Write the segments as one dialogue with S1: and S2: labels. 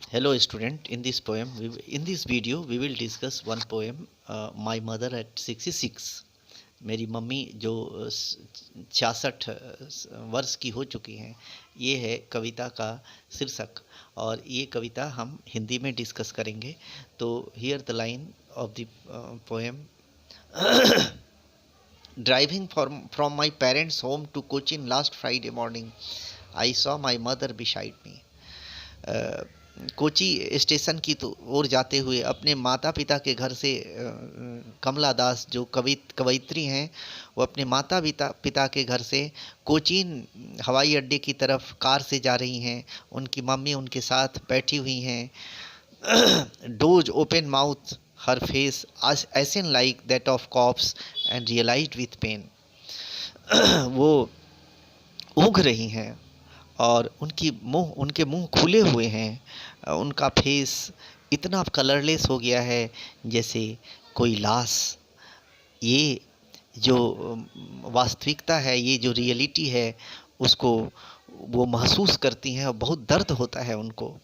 S1: Hello student, in this poem, in this video we will discuss one poem, My Mother at 66. मेरी mummy जो 66 वर्ष की हो चुकी हैं, ये है कविता का शीर्षक और ये कविता हम हिंदी में डिस्कस करेंगे। तो here the line of the poem. Driving from my parents' home to Cochin last Friday morning, I saw my mother beside me. Kochi station की तो ओर जाते हुए अपने माता पिता के घर से कमला दास जो कवयित्री हैं, वो अपने माता पिता के घर से कोचीन हवाई अड्डे की तरफ कार से जा रही हैं। उनकी मम्मी उनके साथ बैठी हुई हैं। Those open mouth, her face ashen like that of corpse and realised with pain. वो ऊँघ रही हैं और उनके मुंह खुले हुए हैं। उनका फेस इतना कलरलेस हो गया है जैसे कोई लाश। ये जो वास्तविकता है, ये जो रियलिटी है, उसको वो महसूस करती हैं और बहुत दर्द होता है उनको।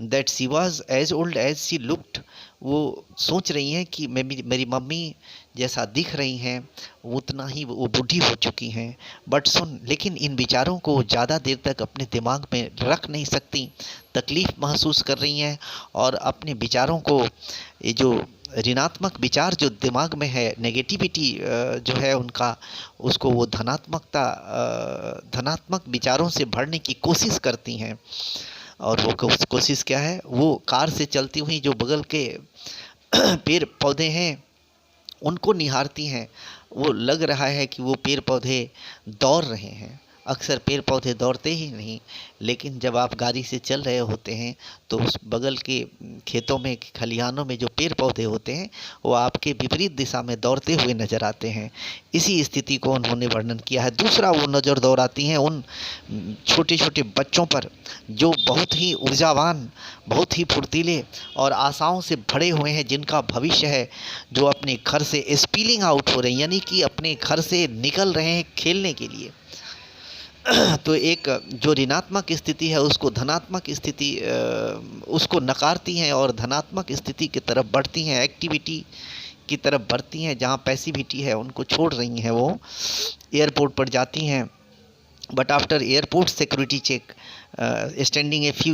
S1: That she was as old as she looked. वो सोच रही हैं कि मेरी मम्मी जैसा दिख रही हैं उतना ही वो बूढ़ी हो चुकी हैं। बट सुन, लेकिन इन विचारों को ज़्यादा देर तक अपने दिमाग में रख नहीं सकती। तकलीफ़ महसूस कर रही हैं और अपने विचारों को, ये जो ऋणात्मक विचार जो दिमाग में है, नेगेटिविटी जो है उनका, उसको वो धनात्मक विचारों से भरने की कोशिश करती हैं। और वो कोशिश क्या है, वो कार से चलती हुई जो बगल के पेड़ पौधे हैं उनको निहारती हैं। वो लग रहा है कि वो पेड़ पौधे दौड़ रहे हैं। अक्सर पेड़ पौधे दौड़ते ही नहीं, लेकिन जब आप गाड़ी से चल रहे होते हैं तो उस बगल के खेतों में, खलिहानों में जो पेड़ पौधे होते हैं वो आपके विपरीत दिशा में दौड़ते हुए नज़र आते हैं। इसी स्थिति को उन्होंने वर्णन किया है। दूसरा, वो नज़र दौड़ाती हैं उन छोटे छोटे बच्चों पर जो बहुत ही ऊर्जावान, बहुत ही फुर्तीले और आशाओं से भरे हुए हैं, जिनका भविष्य है, जो अपने घर से स्पीलिंग आउट हो रहे हैं, यानी कि अपने घर से निकल रहे हैं खेलने के लिए। तो एक जो ऋणात्मक स्थिति है उसको धनात्मक स्थिति उसको नकारती हैं और धनात्मक स्थिति की तरफ बढ़ती हैं, एक्टिविटी की तरफ बढ़ती हैं। जहाँ पैसिविटी है उनको छोड़ रही हैं। वो एयरपोर्ट पर जाती हैं, but after airport security check, standing a few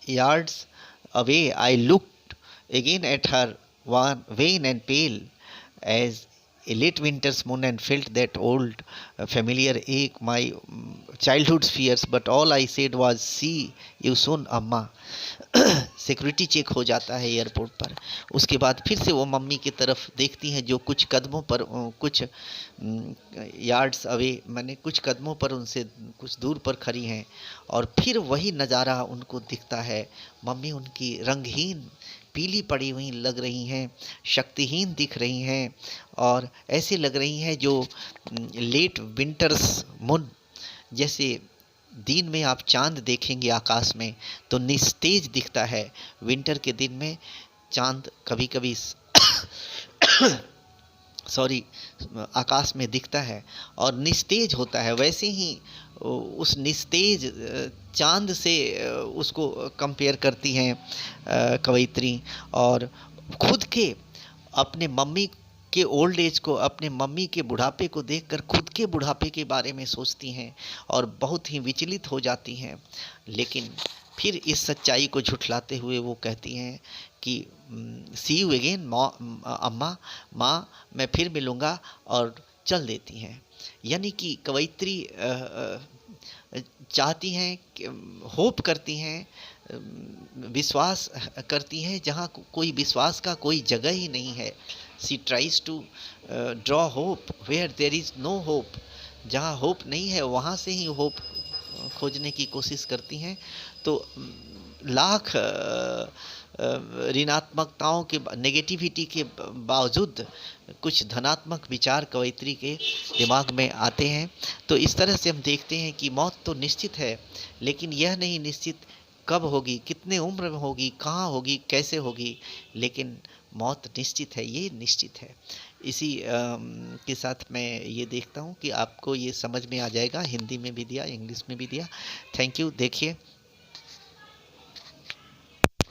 S1: yards away, I looked again at her, wan and pale as a late winter's moon, and felt that old familiar ache, my childhood's fears. But all I said was, see you soon, अम्मा। Security check हो जाता है airport पर। उसके बाद फिर से वो मम्मी की तरफ देखती हैं जो कुछ कदमों पर, कुछ यार्ड्स अवे, मैंने कुछ कदमों पर उनसे कुछ दूर पर खड़ी हैं। और फिर वही नज़ारा उनको दिखता है। मम्मी उनकी रंगहीन, पीली पड़ी हुई लग रही हैं, शक्तिहीन दिख रही हैं और ऐसे लग रही हैं जो लेट विंटर्स मून, जैसे दिन में आप चांद देखेंगे आकाश में तो निस्तेज दिखता है। विंटर के दिन में चांद कभी कभी सॉरी आकाश में दिखता है और निस्तेज होता है। वैसे ही उस निस्तेज चांद से उसको कंपेयर करती हैं कवयित्री। और खुद के, अपने मम्मी के ओल्ड एज को, अपने मम्मी के बुढ़ापे को देखकर खुद के बुढ़ापे के बारे में सोचती हैं और बहुत ही विचलित हो जाती हैं। लेकिन फिर इस सच्चाई को झुठलाते हुए वो कहती हैं कि सी यू अगेन अम्मा, माँ मैं फिर मिलूँगा, और चल देती हैं। यानी कि कवयित्री चाहती हैं, होप करती हैं, विश्वास करती हैं जहाँ कोई विश्वास का कोई जगह ही नहीं है। She tries to draw hope where there is no hope. जहाँ होप नहीं है वहाँ से ही होप खोजने की कोशिश करती हैं। तो लाख ऋणात्मकताओं के, नेगेटिविटी के बावजूद कुछ धनात्मक विचार कवयित्री के दिमाग में आते हैं। तो इस तरह से हम देखते हैं कि मौत तो निश्चित है, लेकिन यह नहीं निश्चित कब होगी, कितने उम्र में होगी, कहाँ होगी, कैसे होगी। लेकिन मौत निश्चित है, ये निश्चित है। इसी के साथ मैं ये देखता हूँ कि आपको ये समझ में आ जाएगा, हिंदी में भी दिया, इंग्लिश में भी दिया। Thank you. देखिए